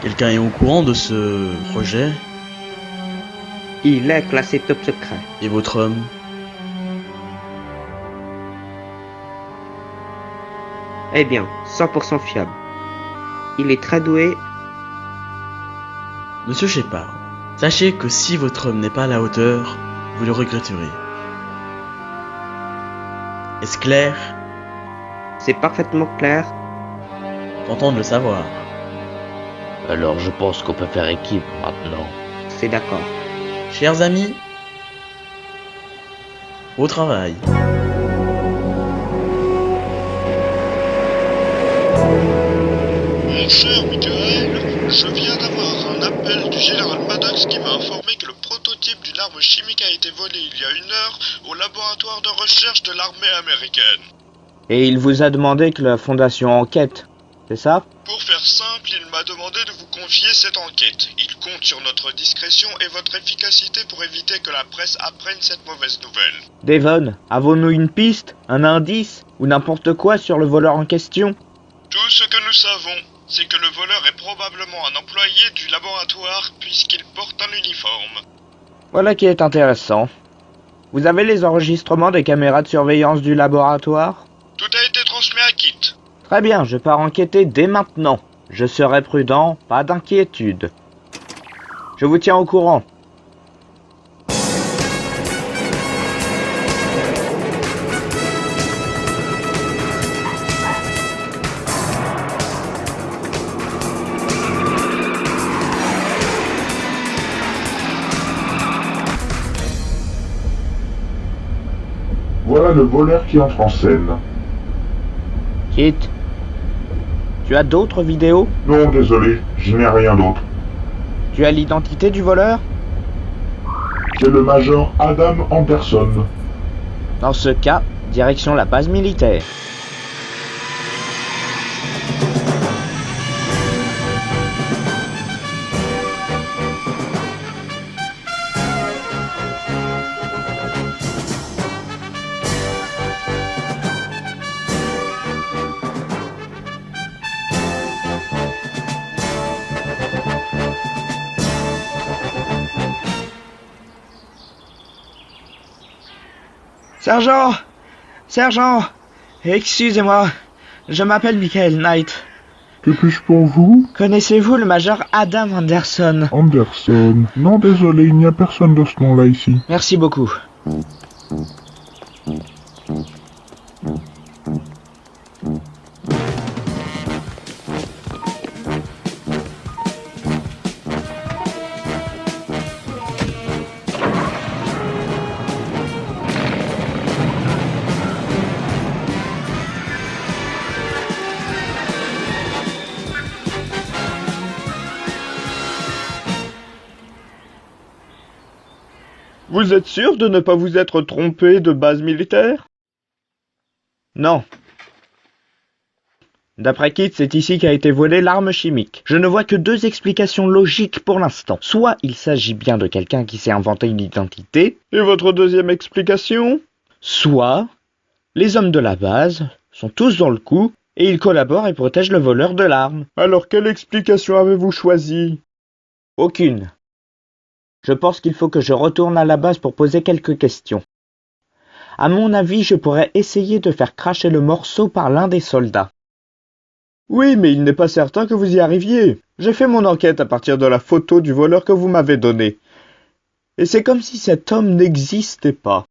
Quelqu'un est au courant de ce projet? Il est classé top secret. Et votre homme? Eh bien, 100% fiable. Il est très doué. Monsieur Shepard, sachez que si votre homme n'est pas à la hauteur, vous le regretterez. Est-ce clair? C'est parfaitement clair. Content de le savoir. Alors je pense qu'on peut faire équipe maintenant. C'est d'accord. Chers amis, au travail. Mon cher Michael, je viens d'avoir un appel du général Maddox qui m'a informé que le prototype d'une arme chimique a été volé il y a 1 heure au laboratoire de recherche de l'armée américaine. Et il vous a demandé que la fondation enquête, c'est ça? Pour faire simple, il m'a demandé de vous confier cette enquête. Il compte sur notre discrétion et votre efficacité pour éviter que la presse apprenne cette mauvaise nouvelle. Devon, avons-nous une piste, un indice, ou n'importe quoi sur le voleur en question? Tout ce que nous savons, c'est que le voleur est probablement un employé du laboratoire puisqu'il porte un uniforme. Voilà qui est intéressant. Vous avez les enregistrements des caméras de surveillance du laboratoire? Tout a été transmis à Kit. Très bien, je pars enquêter dès maintenant. Je serai prudent, pas d'inquiétude. Je vous tiens au courant. Voilà le voleur qui entre en scène. Kit, tu as d'autres vidéos? Non, désolé, je n'ai rien d'autre. Tu as l'identité du voleur? C'est le major Adam Anderson. Dans ce cas, direction la base militaire. Sergent! Sergent! Excusez-moi, je m'appelle Michael Knight. Que puis-je pour vous? Connaissez-vous le major Adam Anderson? Anderson. Non, désolé, il n'y a personne de ce nom-là ici. Merci beaucoup. Vous êtes sûr de ne pas vous être trompé de base militaire? Non. D'après Kit, c'est ici qu'a été volée l'arme chimique. Je ne vois que deux explications logiques pour l'instant. Soit il s'agit bien de quelqu'un qui s'est inventé une identité, Et votre deuxième explication? soit les hommes de la base sont tous dans le coup et ils collaborent et protègent le voleur de l'arme. Alors quelle explication avez-vous choisi? Aucune. Je pense qu'il faut que je retourne à la base pour poser quelques questions. À mon avis, je pourrais essayer de faire cracher le morceau par l'un des soldats. Oui, mais il n'est pas certain que vous y arriviez. J'ai fait mon enquête à partir de la photo du voleur que vous m'avez donnée. Et c'est comme si cet homme n'existait pas.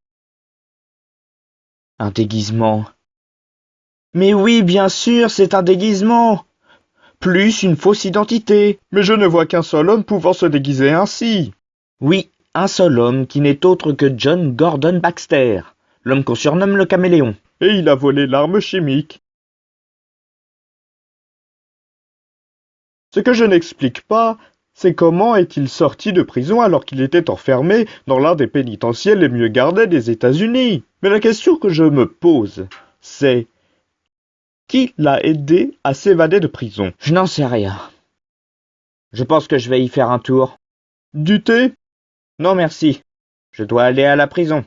Un déguisement. Mais oui, bien sûr, c'est un déguisement. Plus une fausse identité. Mais je ne vois qu'un seul homme pouvant se déguiser ainsi. Oui, un seul homme qui n'est autre que John Gordon Baxter, l'homme qu'on surnomme le caméléon. Et il a volé l'arme chimique. Ce que je n'explique pas, c'est comment est-il sorti de prison alors qu'il était enfermé dans l'un des pénitenciers les mieux gardés des États-Unis. Mais la question que je me pose, c'est qui l'a aidé à s'évader de prison? Je n'en sais rien. Je pense que je vais y faire un tour. Du thé? Non merci. Je dois aller à la prison.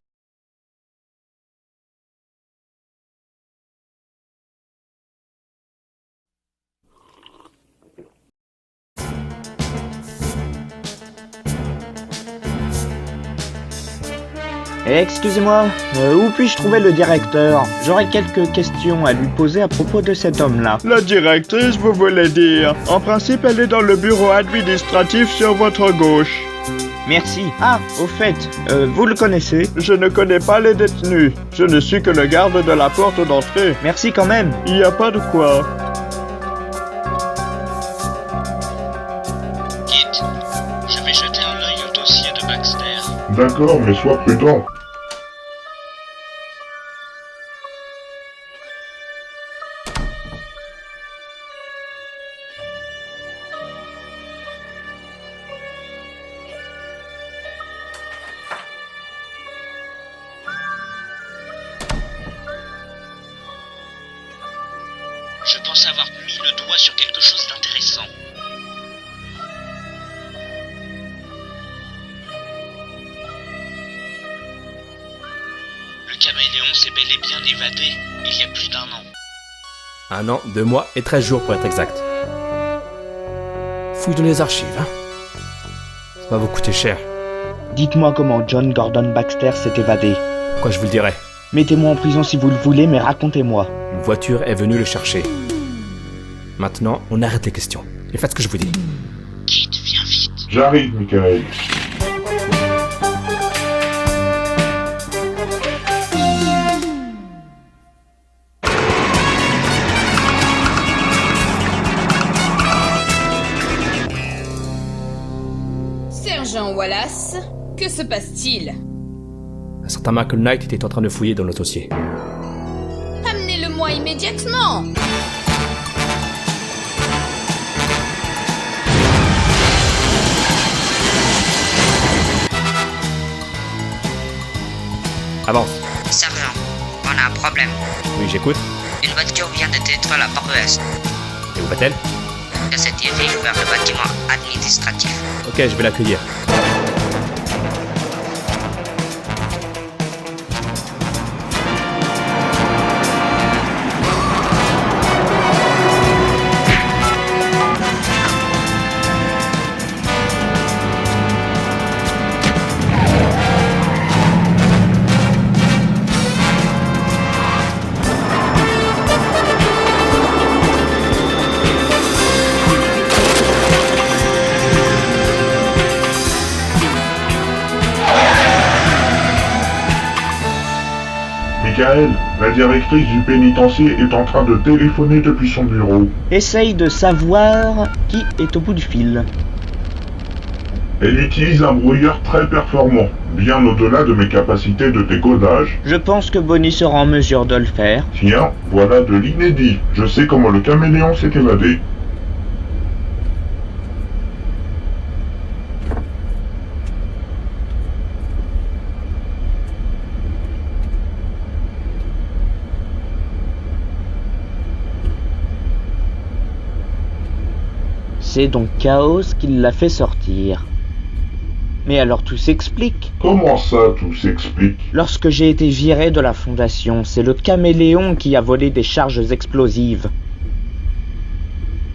Excusez-moi, où puis-je trouver le directeur? J'aurais quelques questions à lui poser à propos de cet homme-là. La directrice, vous voulez dire? En principe, elle est dans le bureau administratif sur votre gauche. Merci. Ah, au fait, vous le connaissez? Je ne connais pas les détenus. Je ne suis que le garde de la porte d'entrée. Merci quand même. Il n'y a pas de quoi. Kit, je vais jeter un œil au dossier de Baxter. D'accord, mais sois prudent. Je pense avoir mis le doigt sur quelque chose d'intéressant. Le caméléon s'est bel et bien évadé il y a plus d'1 an. 1 an, 2 mois et 13 jours pour être exact. Fouille dans les archives, hein. Ça va vous coûter cher. Dites-moi comment John Gordon Baxter s'est évadé. Quoi, je vous le dirai. Mettez-moi en prison si vous le voulez, mais racontez-moi. Une voiture est venue le chercher. Maintenant, on arrête les questions. Et faites ce que je vous dis. Kit, viens vite. J'arrive, Michael. Sergent Wallace, que se passe-t-il? Un certain Michael Knight était en train de fouiller dans le dossier. Amenez-le-moi immédiatement! Avance. Sergent, on a un problème. Oui, j'écoute. Une voiture vient de détruire la porte ouest. Et où va-t-elle? Elle s'est dirigée vers le bâtiment administratif. Ok, je vais l'accueillir. Michael, la directrice du pénitencier est en train de téléphoner depuis son bureau. Essaye de savoir qui est au bout du fil. Elle utilise un brouilleur très performant, bien au-delà de mes capacités de décodage. Je pense que Bonnie sera en mesure de le faire. Tiens, voilà de l'inédit. Je sais comment le caméléon s'est évadé. C'est donc Chaos qui l'a fait sortir. Mais alors tout s'explique. Comment ça, tout s'explique? Lorsque j'ai été viré de la fondation, c'est le caméléon qui a volé des charges explosives.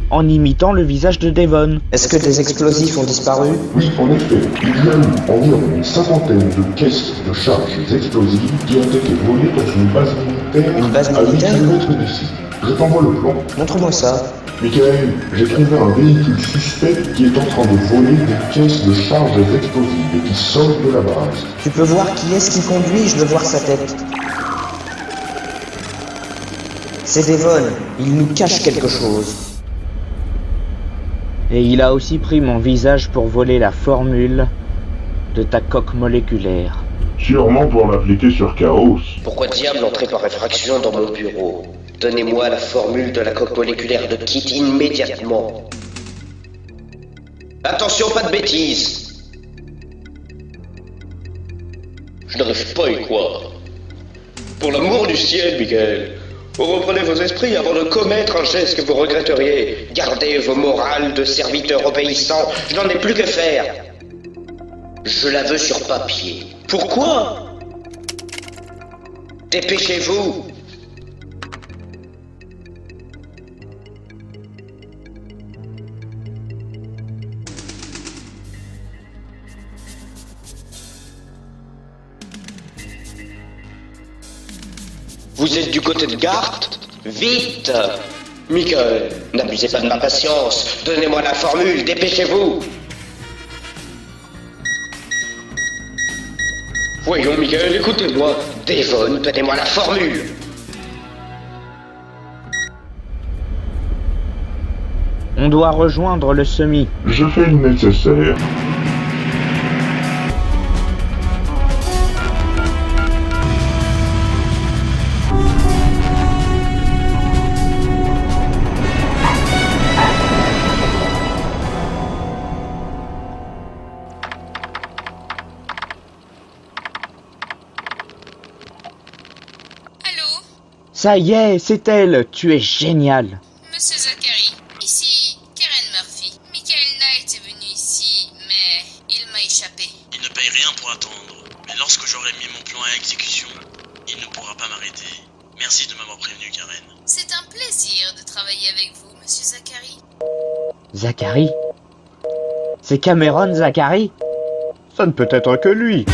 En imitant le visage de Devon. Est-ce que des explosifs ont disparu? Oui, en effet, il y a eu environ une cinquantaine de caisses de charges explosives qui ont été volées dans une base militaire Une base à 8 militaire? km d'ici. Je t'envoie le plan. Montre-moi ça. Michael, j'ai trouvé un véhicule suspect qui est en train de voler des caisses de charges explosives et qui sort de la base. Tu peux voir qui est-ce qui conduit? Je veux voir sa tête. C'est Devon. Il nous cache quelque chose. Et il a aussi pris mon visage pour voler la formule de ta coque moléculaire. Sûrement pour l'appliquer sur Chaos. Pourquoi diable entrer par effraction dans mon bureau? Donnez-moi la formule de la coque moléculaire de Kit immédiatement. Attention, pas de bêtises. Je n'arrive pas à y croire. Pour l'amour du ciel, Michael, vous reprenez vos esprits avant de commettre un geste que vous regretteriez. Gardez vos morales de serviteurs obéissants, je n'en ai plus que faire. Je la veux sur papier. Pourquoi? Dépêchez-vous. Vous êtes du côté de Gart? Vite! Michael, n'abusez pas de ma patience. Donnez-moi la formule, dépêchez-vous. Voyons, Michael, écoutez-moi. Devon, donnez-moi la formule. On doit rejoindre le semi. Je fais le nécessaire. Ça y est, c'est elle. Tu es génial. Monsieur Zachary, ici Karen Murphy. Michael Knight est venu ici, mais il m'a échappé. Il ne paye rien pour attendre, mais lorsque j'aurai mis mon plan à exécution, il ne pourra pas m'arrêter. Merci de m'avoir prévenu, Karen. C'est un plaisir de travailler avec vous, monsieur Zachary. Zachary? C'est Cameron Zachary? Ça ne peut être que lui.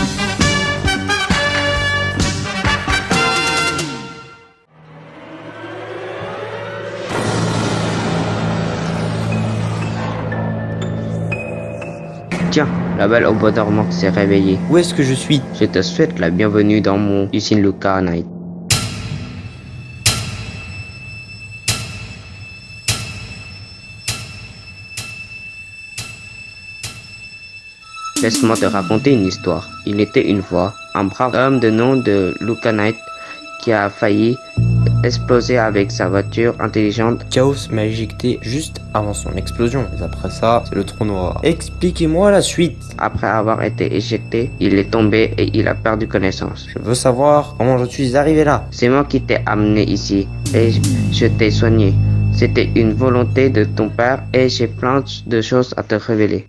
Tiens, la balle au bois dormant s'est réveillée. Où est-ce que je suis? Je te souhaite la bienvenue dans mon usine Luca Knight. Laisse-moi te raconter une histoire. Il était une fois un brave homme de nom de Luca Knight qui a failli exploser avec sa voiture intelligente. Chaos m'a éjecté juste avant son explosion. Mais après ça, c'est le trou noir. Expliquez-moi la suite. Après avoir été éjecté, il est tombé et il a perdu connaissance. Je veux savoir comment je suis arrivé là. C'est moi qui t'ai amené ici et je t'ai soigné. C'était une volonté de ton père et j'ai plein de choses à te révéler.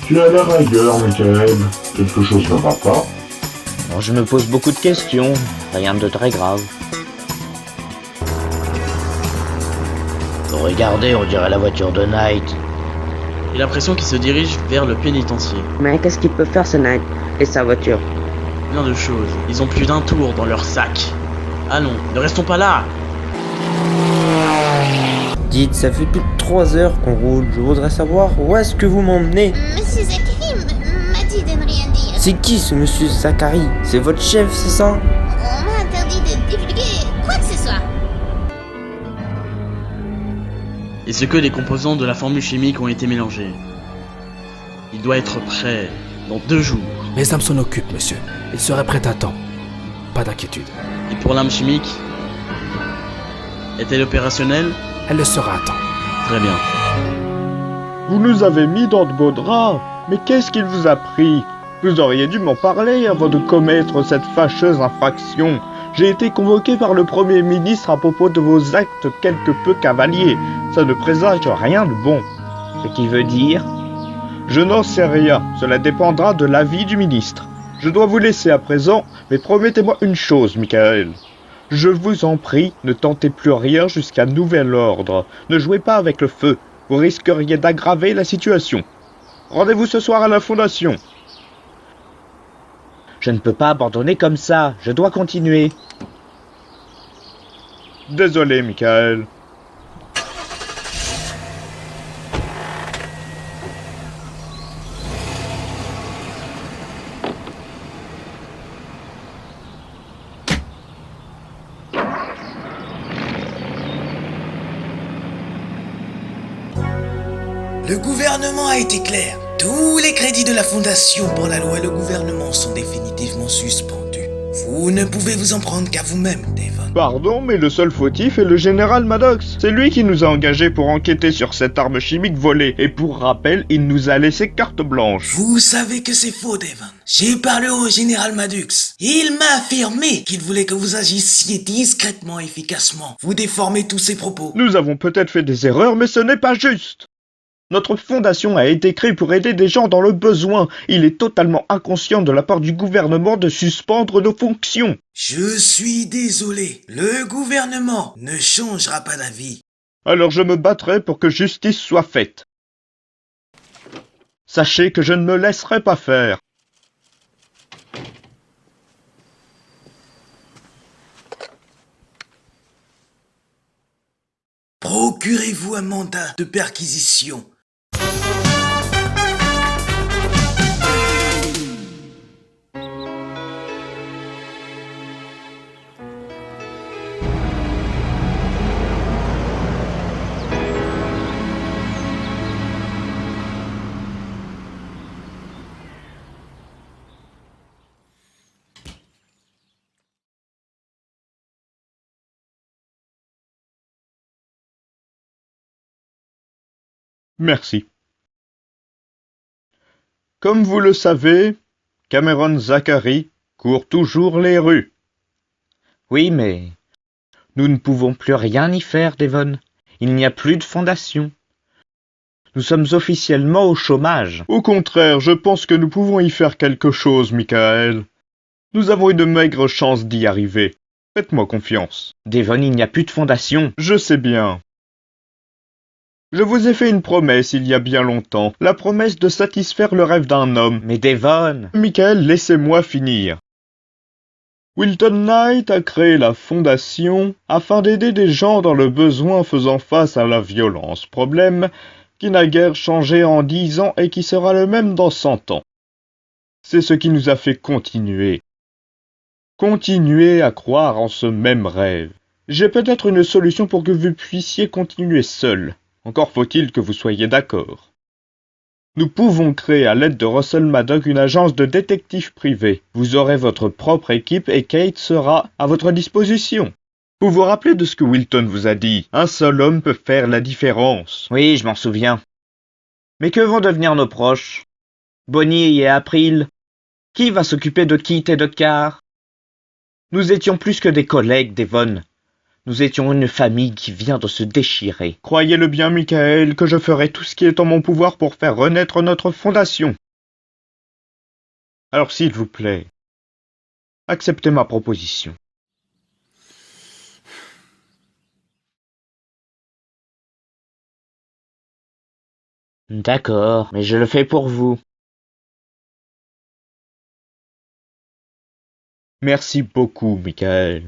Tu as l'air ailleurs, Michael. Quelque chose ne va pas. Bon, je me pose beaucoup de questions. Rien de très grave. Regardez, on dirait la voiture de Knight. J'ai l'impression qu'il se dirige vers le pénitencier. Mais qu'est-ce qu'il peut faire ce Knight et sa voiture? Plein de choses. Ils ont plus d'un tour dans leur sac. Allons, ne restons pas là. Dites, ça fait plus de 3 heures qu'on roule. Je voudrais savoir où est-ce que vous m'emmenez. Monsieur Zachary m'a dit de ne rien dire. C'est qui ce monsieur Zachary? C'est votre chef, c'est ça? On m'a interdit de divulguer quoi que ce soit. Et ce que les composants de la formule chimique ont été mélangés. Il doit être prêt dans 2 jours. Mes âmes s'en occupent, monsieur. Il serait prêt à temps. Pas d'inquiétude. Et pour l'arme chimique, est-elle opérationnelle? Elle le sera à temps. Très bien. Vous nous avez mis dans de beaux draps. Mais qu'est-ce qu'il vous a pris? Vous auriez dû m'en parler avant de commettre cette fâcheuse infraction. J'ai été convoqué par le Premier ministre à propos de vos actes quelque peu cavaliers. Ça ne présage rien de bon. Ce qui veut dire? Je n'en sais rien. Cela dépendra de l'avis du ministre. Je dois vous laisser à présent, mais promettez-moi une chose, Michael. Je vous en prie, ne tentez plus rien jusqu'à nouvel ordre. Ne jouez pas avec le feu. Vous risqueriez d'aggraver la situation. Rendez-vous ce soir à la Fondation. Je ne peux pas abandonner comme ça. Je dois continuer. Désolé, Michael. Le gouvernement a été clair. Tous les crédits de la Fondation pour la loi et le gouvernement sont définitivement suspendus. Vous ne pouvez vous en prendre qu'à vous-même, Devon. Pardon, mais le seul fautif est le général Maddox. C'est lui qui nous a engagés pour enquêter sur cette arme chimique volée. Et pour rappel, il nous a laissé carte blanche. Vous savez que c'est faux, Devon. J'ai parlé au général Maddox. Il m'a affirmé qu'il voulait que vous agissiez discrètement et efficacement. Vous déformez tous ses propos. Nous avons peut-être fait des erreurs, mais ce n'est pas juste. Notre fondation a été créée pour aider des gens dans le besoin. Il est totalement inconscient de la part du gouvernement de suspendre nos fonctions. Je suis désolé. Le gouvernement ne changera pas d'avis. Alors je me battrai pour que justice soit faite. Sachez que je ne me laisserai pas faire. Procurez-vous un mandat de perquisition. Merci. Comme vous le savez, Cameron Zachary court toujours les rues. Oui, mais nous ne pouvons plus rien y faire, Devon. Il n'y a plus de fondation. Nous sommes officiellement au chômage. Au contraire, je pense que nous pouvons y faire quelque chose, Michael. Nous avons une maigre chance d'y arriver. Faites-moi confiance. Devon, il n'y a plus de fondation. Je sais bien. Je vous ai fait une promesse il y a bien longtemps, la promesse de satisfaire le rêve d'un homme. Mais Devon... Michael, laissez-moi finir. Wilton Knight a créé la fondation afin d'aider des gens dans le besoin faisant face à la violence, problème qui n'a guère changé en 10 ans et qui sera le même dans 100 ans. C'est ce qui nous a fait continuer. Continuer à croire en ce même rêve. J'ai peut-être une solution pour que vous puissiez continuer seul. Encore faut-il que vous soyez d'accord. Nous pouvons créer à l'aide de Russell Maddock une agence de détectives privés. Vous aurez votre propre équipe et Kate sera à votre disposition. Vous vous rappelez de ce que Wilton vous a dit? Un seul homme peut faire la différence. Oui, je m'en souviens. Mais que vont devenir nos proches? Bonnie et April? Qui va s'occuper de Kit et de Carr? Nous étions plus que des collègues, Devon. Nous étions une famille qui vient de se déchirer. Croyez-le bien, Michael, que je ferai tout ce qui est en mon pouvoir pour faire renaître notre fondation. Alors s'il vous plaît, acceptez ma proposition. D'accord, mais je le fais pour vous. Merci beaucoup, Michael.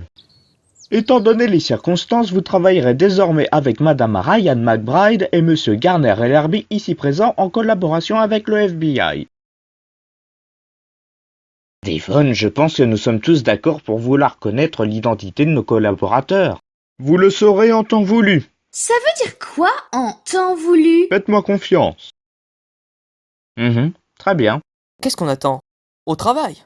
Étant donné les circonstances, vous travaillerez désormais avec Madame Ryan McBride et Monsieur Garner Ellerby ici présents en collaboration avec le FBI. Devon, je pense que nous sommes tous d'accord pour vouloir connaître l'identité de nos collaborateurs. Vous le saurez en temps voulu. Ça veut dire quoi en temps voulu? Faites-moi confiance. Très bien. Qu'est-ce qu'on attend? Au travail!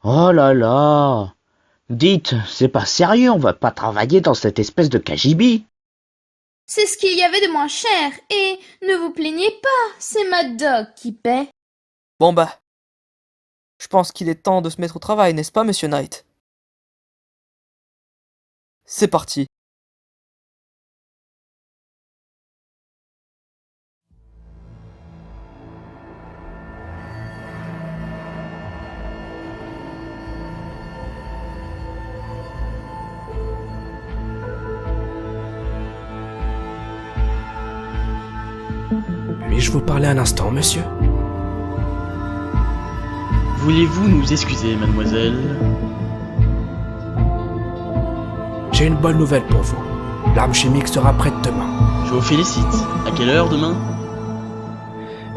Oh là là! Dites, c'est pas sérieux, on va pas travailler dans cette espèce de cagibi. C'est ce qu'il y avait de moins cher, et ne vous plaignez pas, c'est Maddock qui paie. Bon bah, je pense qu'il est temps de se mettre au travail, n'est-ce pas, Monsieur Knight? C'est parti. Puis-je vous parler un instant, monsieur? Voulez-vous nous excuser, mademoiselle? J'ai une bonne nouvelle pour vous. L'arme chimique sera prête demain. Je vous félicite. À quelle heure demain?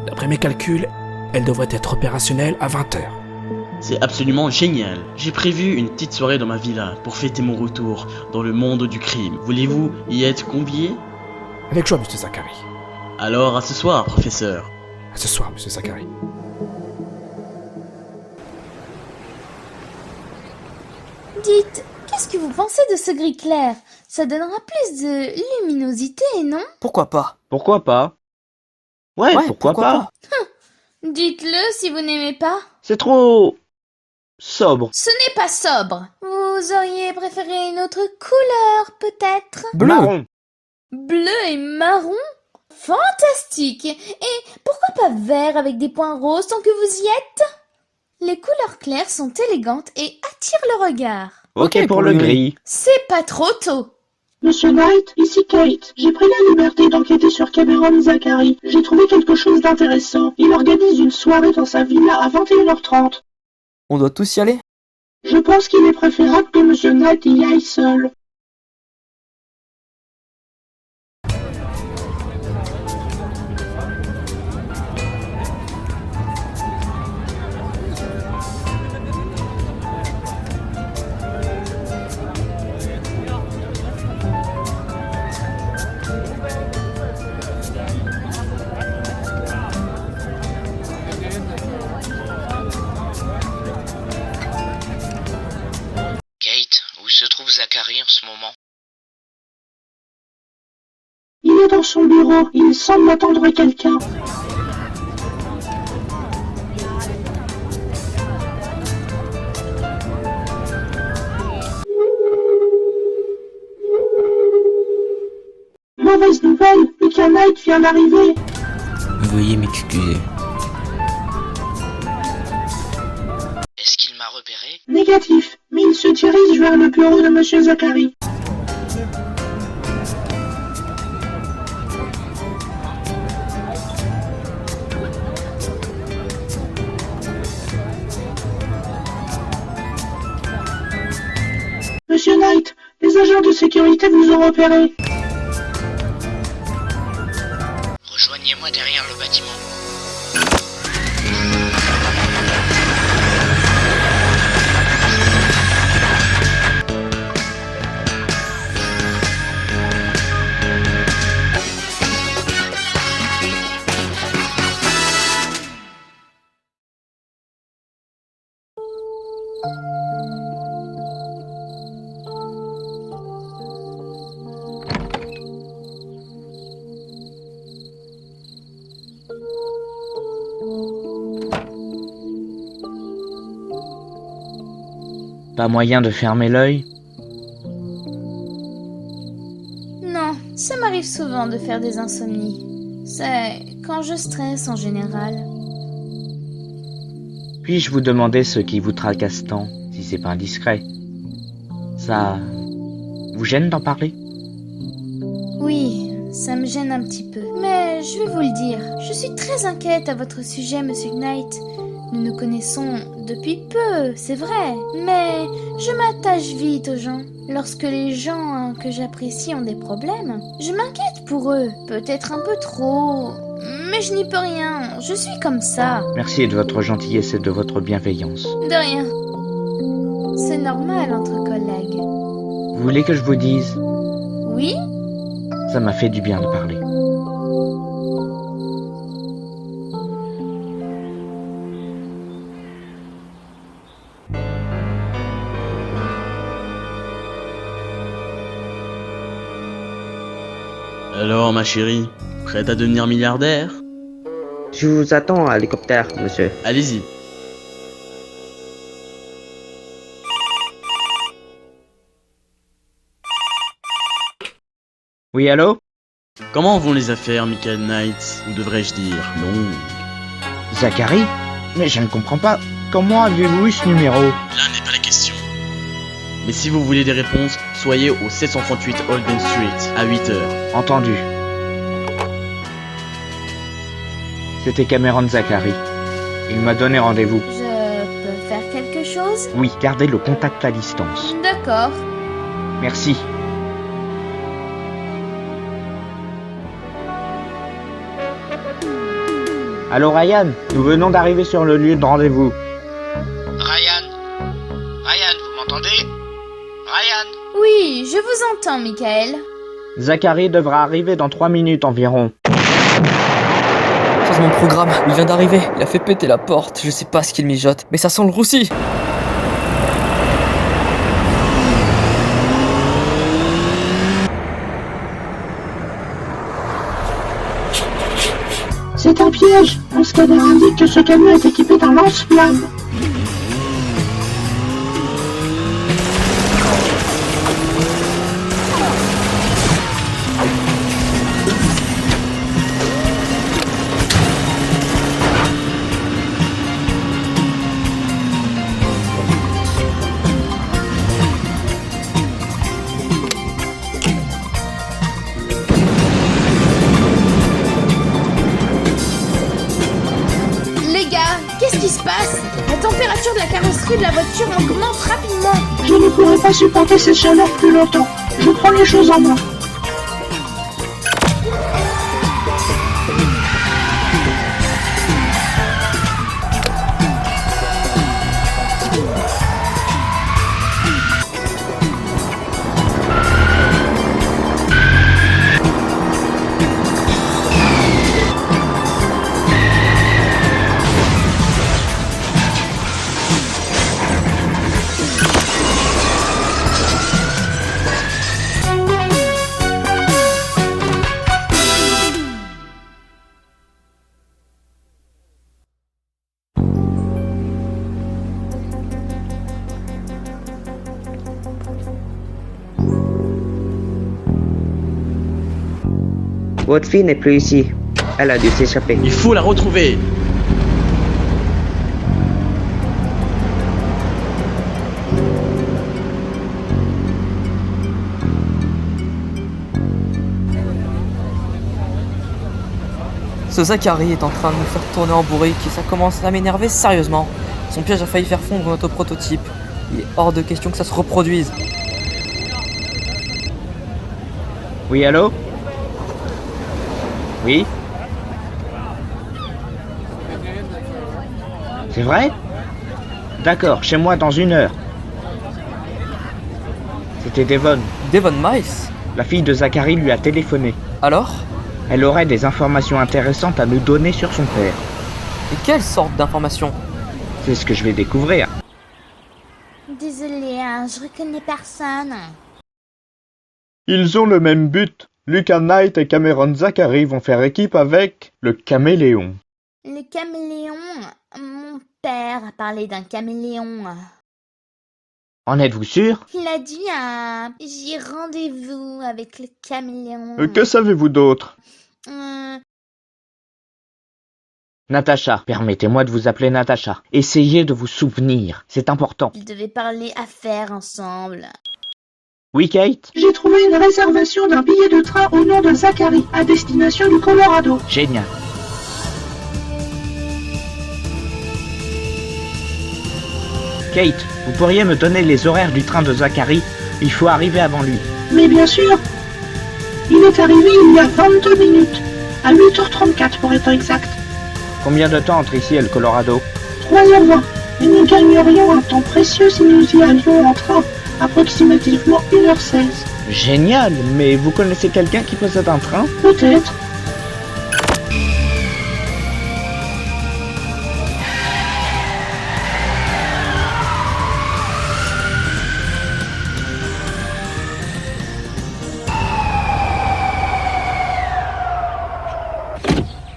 D'après mes calculs, elle devrait être opérationnelle à 20h. C'est absolument génial. J'ai prévu une petite soirée dans ma villa pour fêter mon retour dans le monde du crime. Voulez-vous y être convié? Avec joie, monsieur Zachary. Alors à ce soir, professeur. À ce soir, monsieur Zachary. Dites, qu'est-ce que vous pensez de ce gris clair? Ça donnera plus de luminosité, non? Pourquoi pas? Pourquoi pas? Ouais, pourquoi pas? Dites-le si vous n'aimez pas. C'est trop... sobre. Ce n'est pas sobre. Vous auriez préféré une autre couleur, peut-être? Bleu. Marron. Bleu et marron? Fantastique! Et pourquoi pas vert avec des points roses tant que vous y êtes? Les couleurs claires sont élégantes et attirent le regard. Ok pour le gris. C'est pas trop tôt. Monsieur Knight, ici Kate. J'ai pris la liberté d'enquêter sur Cameron Zachary. J'ai trouvé quelque chose d'intéressant. Il organise une soirée dans sa villa à 21h30. On doit tous y aller? Je pense qu'il est préférable que Monsieur Knight y aille seul. Kate, où se trouve Zachary en ce moment? Il est dans son bureau. Il semble attendre quelqu'un. Mauvaise nouvelle, Mika Knight vient d'arriver. Veuillez m'excuser. Est-ce qu'il m'a repéré? Négatif, mais il se dirige vers le bureau de Monsieur Zachary. Monsieur Knight, les agents de sécurité vous ont repéré. Rejoignez-moi derrière le bâtiment. Pas moyen de fermer l'œil? Non, ça m'arrive souvent de faire des insomnies. C'est quand je stresse en général. Puis-je vous demander ce qui vous tracasse tant, si c'est pas indiscret? Ça vous gêne d'en parler? Oui, ça me gêne un petit peu. Mais je vais vous le dire, je suis très inquiète à votre sujet, Monsieur Knight. Nous nous connaissons depuis peu, c'est vrai, mais je m'attache vite aux gens. Lorsque les gens que j'apprécie ont des problèmes, je m'inquiète pour eux, peut-être un peu trop, mais je n'y peux rien, je suis comme ça. Merci de votre gentillesse et de votre bienveillance. De rien. C'est normal entre collègues. Vous voulez que je vous dise? Oui? Ça m'a fait du bien de parler. Alors, ma chérie, prête à devenir milliardaire? Je vous attends à l'hélicoptère, monsieur. Allez-y. Oui, allô? Comment vont les affaires, Michael Knight? Ou devrais-je dire, non? Zachary? Mais je ne comprends pas. Comment aviez-vous eu ce numéro? Là n'est pas la question. Mais si vous voulez des réponses, soyez au 738 Holden Street, à 8h. Entendu. C'était Cameron Zachary. Il m'a donné rendez-vous. Je peux faire quelque chose? Oui, gardez le contact à distance. D'accord. Merci. Allô Ryan, nous venons d'arriver sur le lieu de rendez-vous. Ryan? Ryan, vous m'entendez? Ryan? Oui, je vous entends, Michael. Zachary devra arriver dans 3 minutes environ. Ça c'est mon programme, il vient d'arriver, il a fait péter la porte, je sais pas ce qu'il mijote, mais ça sent le roussi. C'est un piège. Mon scanner indique que ce camion est équipé d'un lance-flamme. température de la carrosserie de la voiture augmente rapidement. Je ne pourrai pas supporter cette chaleur plus longtemps. Je prends les choses en main. Votre fille n'est plus ici. Elle a dû s'échapper. Il faut la retrouver. Ce Zachary est en train de nous faire tourner en bourrique et ça commence à m'énerver sérieusement. Son piège a failli faire fondre notre prototype. Il est hors de question que ça se reproduise. Oui, allô? Oui? C'est vrai? D'accord, chez moi dans 1 heure. C'était Devon. Devon Miles? La fille de Zachary lui a téléphoné. Alors? Elle aurait des informations intéressantes à nous donner sur son père. Et quelle sorte d'informations? C'est ce que je vais découvrir. Désolée, hein, je reconnais personne. Ils ont le même but. Luca Knight et Cameron Zachary vont faire équipe avec le caméléon. Le caméléon? Mon père a parlé d'un caméléon. En êtes-vous sûr? Il a dit j'ai rendez-vous avec le caméléon. Que savez-vous d'autre? Natacha, permettez-moi de vous appeler Natacha. Essayez de vous souvenir, c'est important. Ils devaient parler affaires ensemble. Oui, Kate? J'ai trouvé une réservation d'un billet de train au nom de Zachary, à destination du Colorado. Génial. Kate, vous pourriez me donner les horaires du train de Zachary? Il faut arriver avant lui. Mais bien sûr. Il est arrivé il y a 22 minutes. À 8h34 pour être exact. Combien de temps entre ici et le Colorado? 3h20. Et nous gagnerions un temps précieux si nous y allions en train. Approximativement 1h16. Génial, mais vous connaissez quelqu'un qui possède un train? Peut-être.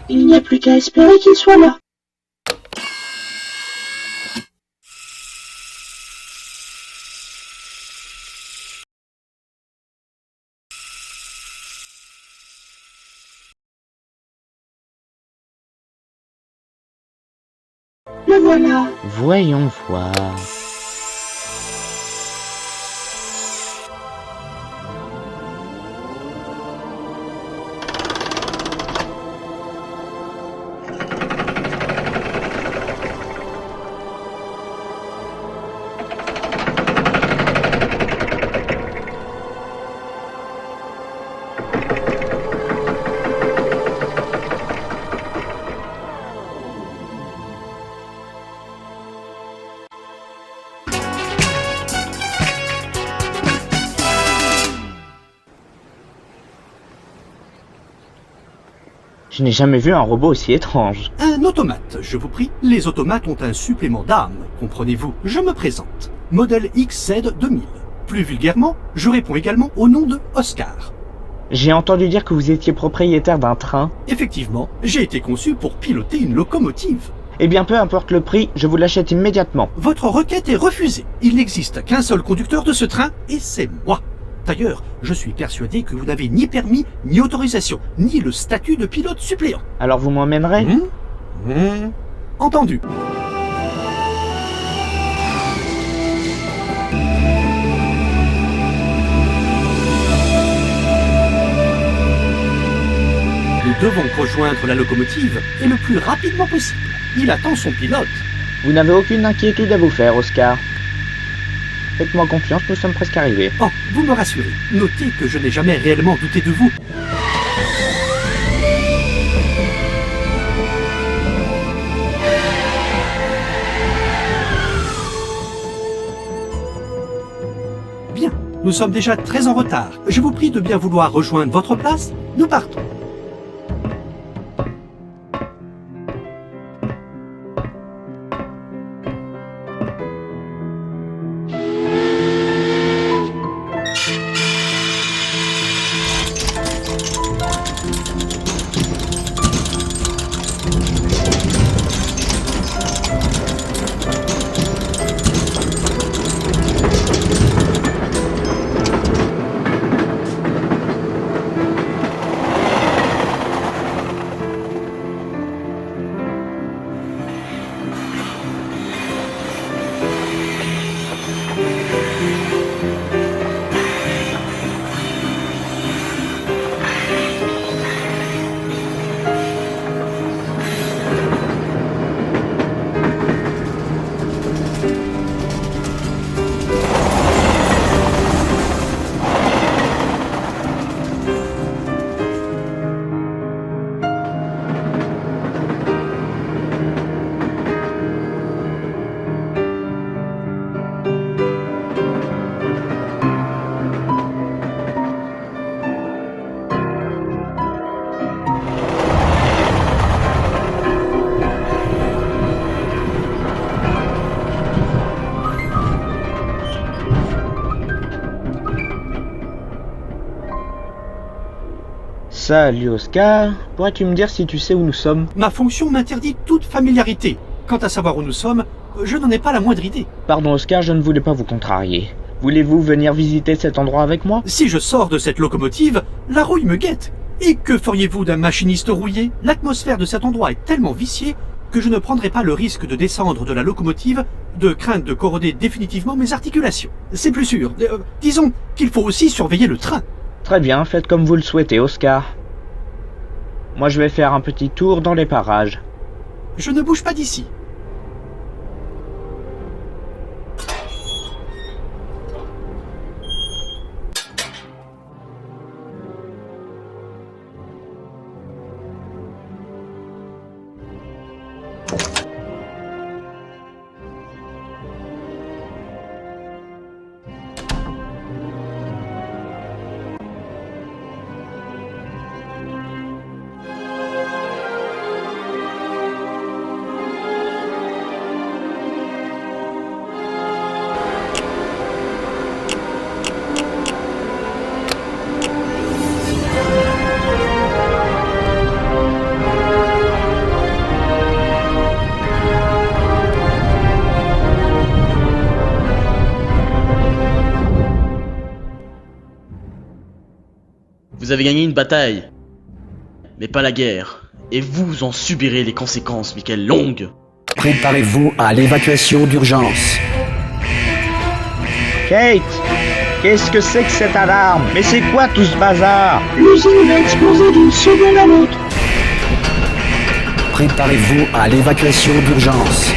Il n'y a plus qu'à espérer qu'il soit là. Le voilà. Voyons voir. Je n'ai jamais vu un robot aussi étrange. Un automate, je vous prie. Les automates ont un supplément d'âme, comprenez-vous. Je me présente. Modèle XZ 2000. Plus vulgairement, je réponds également au nom de Oscar. J'ai entendu dire que vous étiez propriétaire d'un train. Effectivement, j'ai été conçu pour piloter une locomotive. Eh bien, peu importe le prix, je vous l'achète immédiatement. Votre requête est refusée. Il n'existe qu'un seul conducteur de ce train, et c'est moi. D'ailleurs, je suis persuadé que vous n'avez ni permis, ni autorisation, ni le statut de pilote suppléant. Alors vous m'emmènerez? Entendu. Nous devons rejoindre la locomotive et le plus rapidement possible. Il attend son pilote. Vous n'avez aucune inquiétude à vous faire, Oscar. Faites-moi confiance, nous sommes presque arrivés. Oh, vous me rassurez. Notez que je n'ai jamais réellement douté de vous. Bien, nous sommes déjà très en retard. Je vous prie de bien vouloir rejoindre votre place. Nous partons. Salut Oscar, pourrais-tu me dire si tu sais où nous sommes? Ma fonction m'interdit toute familiarité. Quant à savoir où nous sommes, je n'en ai pas la moindre idée. Pardon Oscar, je ne voulais pas vous contrarier. Voulez-vous venir visiter cet endroit avec moi? Si je sors de cette locomotive, la rouille me guette. Et que feriez-vous d'un machiniste rouillé? L'atmosphère de cet endroit est tellement viciée que je ne prendrai pas le risque de descendre de la locomotive de crainte de corroder définitivement mes articulations. C'est plus sûr. Disons qu'il faut aussi surveiller le train. Très bien, faites comme vous le souhaitez, Oscar. Moi, je vais faire un petit tour dans les parages. Je ne bouge pas d'ici. Vous avez gagné une bataille, mais pas la guerre. Et vous en subirez les conséquences, Michael Long. Préparez-vous à l'évacuation d'urgence. Kate! Qu'est-ce que c'est que cette alarme? Mais c'est quoi tout ce bazar? L'usine va exploser d'une seconde à l'autre. Préparez-vous à l'évacuation d'urgence.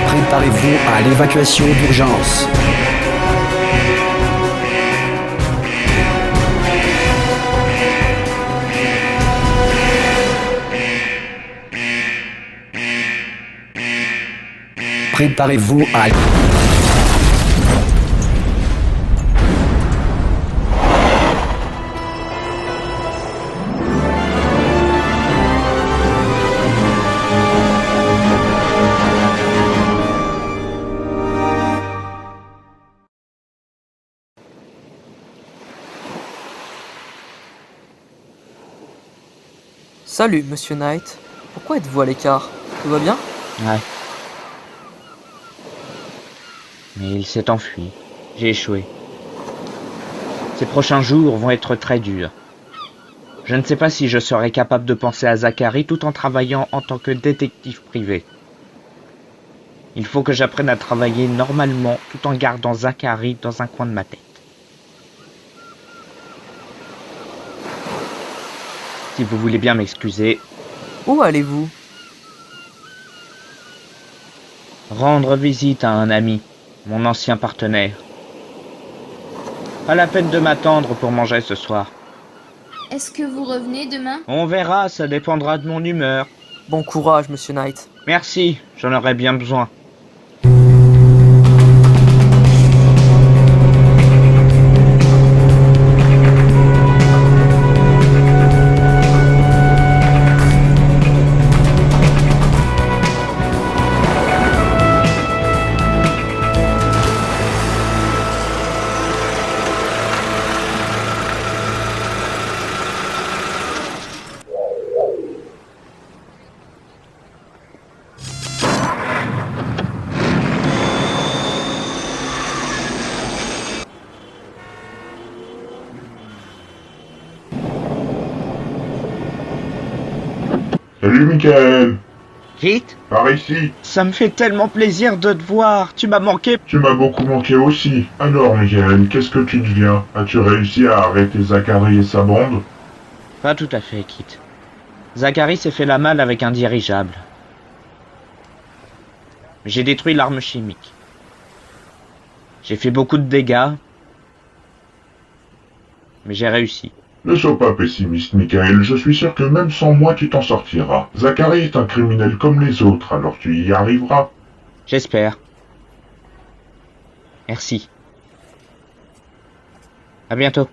Préparez-vous à l'évacuation d'urgence. Préparez-vous à... Salut, monsieur Knight. Pourquoi êtes-vous à l'écart? Tout va bien? Ouais. Mais il s'est enfui. J'ai échoué. Ces prochains jours vont être très durs. Je ne sais pas si je serai capable de penser à Zachary tout en travaillant en tant que détective privé. Il faut que j'apprenne à travailler normalement tout en gardant Zachary dans un coin de ma tête. Si vous voulez bien m'excuser. Où allez-vous? Rendre visite à un ami, mon ancien partenaire. Pas la peine de m'attendre pour manger ce soir. Est-ce que vous revenez demain? On verra, ça dépendra de mon humeur. Bon courage, monsieur Knight. Merci, j'en aurais bien besoin. Salut Michael. Kit? Par ici. Ça me fait tellement plaisir de te voir, tu m'as manqué. Tu m'as beaucoup manqué aussi. Alors Michael, qu'est-ce que tu deviens? As-tu réussi à arrêter Zachary et sa bande? Pas tout à fait, Kit. Zachary s'est fait la malle avec un dirigeable. J'ai détruit l'arme chimique. J'ai fait beaucoup de dégâts. Mais j'ai réussi. Ne sois pas pessimiste, Michael. Je suis sûr que même sans moi, tu t'en sortiras. Zachary est un criminel comme les autres, alors tu y arriveras. J'espère. Merci. À bientôt.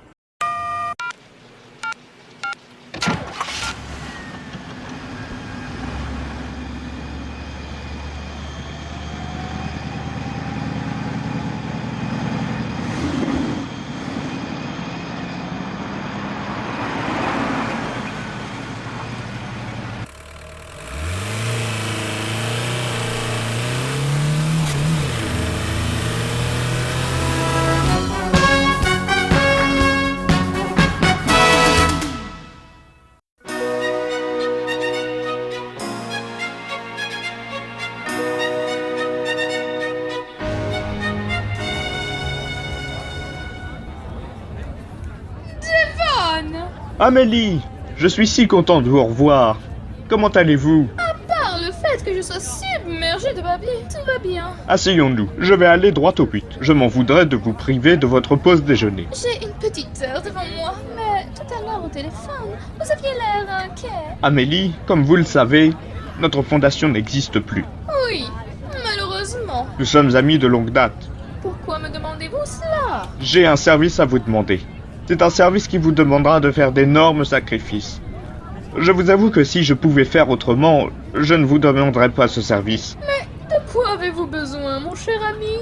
Amélie, je suis si content de vous revoir. Comment allez-vous? À part le fait que je sois submergée de papier, tout va bien. Asseyons-nous, je vais aller droit au but. Je m'en voudrais de vous priver de votre pause déjeuner. J'ai une petite heure devant moi, mais tout à l'heure au téléphone, vous aviez l'air inquiet. Amélie, comme vous le savez, notre fondation n'existe plus. Oui, malheureusement. Nous sommes amis de longue date. Pourquoi me demandez-vous cela? J'ai un service à vous demander. C'est un service qui vous demandera de faire d'énormes sacrifices. Je vous avoue que si je pouvais faire autrement, je ne vous demanderais pas ce service. Mais de quoi avez-vous besoin, mon cher ami?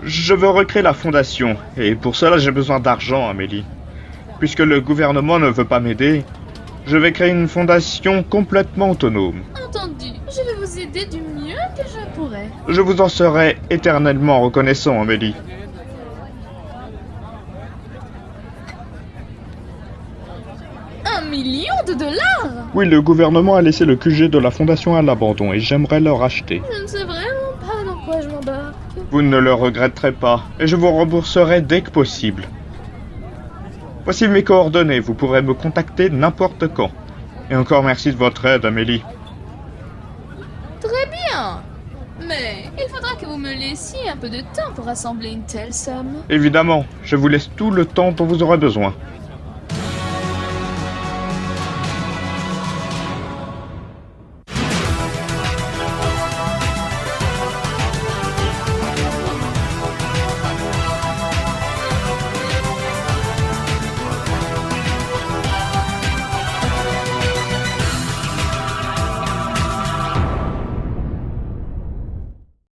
Je veux recréer la fondation, et pour cela j'ai besoin d'argent, Amélie. Puisque le gouvernement ne veut pas m'aider, je vais créer une fondation complètement autonome. Entendu, je vais vous aider du mieux que je pourrai. Je vous en serai éternellement reconnaissant, Amélie. $1 million? Oui, le gouvernement a laissé le QG de la fondation à l'abandon et j'aimerais le racheter. Je ne sais vraiment pas dans quoi je m'embarque. Vous ne le regretterez pas et je vous rembourserai dès que possible. Voici mes coordonnées, vous pourrez me contacter n'importe quand. Et encore merci de votre aide, Amélie. Très bien. Mais il faudra que vous me laissiez un peu de temps pour rassembler une telle somme. Évidemment, je vous laisse tout le temps dont vous aurez besoin.